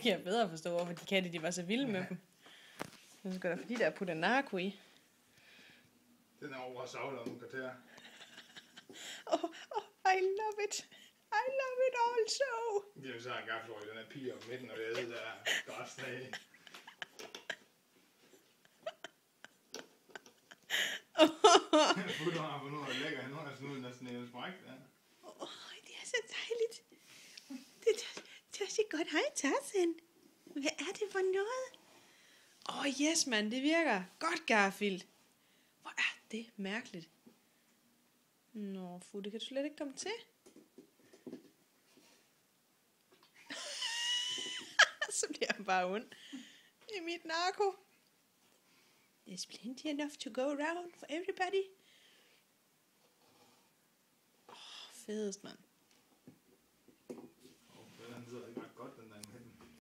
kan jeg bedre forstå, hvorfor de katte, de var så vilde med dem. Det skal da fordi, der er puttet narko i. Den er over savlet om kvarter. I love it. I love it also. Det er jo så en gaffelrøg, den er pige om midten, og det der græsne af. Futter har fundet noget lækker, nu har snuden næsten en spræk der. Det er så dejligt. Det er så godt. Hej, Tarzan. Hvad er det for noget? Yes, mand, det virker. Godt, Garfield. Hvor er det mærkeligt. Nå, Futte, kan du slet ikke komme til? Så bliver jeg bare ond. Det er mit narko. There's plenty enough to go around for everybody. Fedest, mand.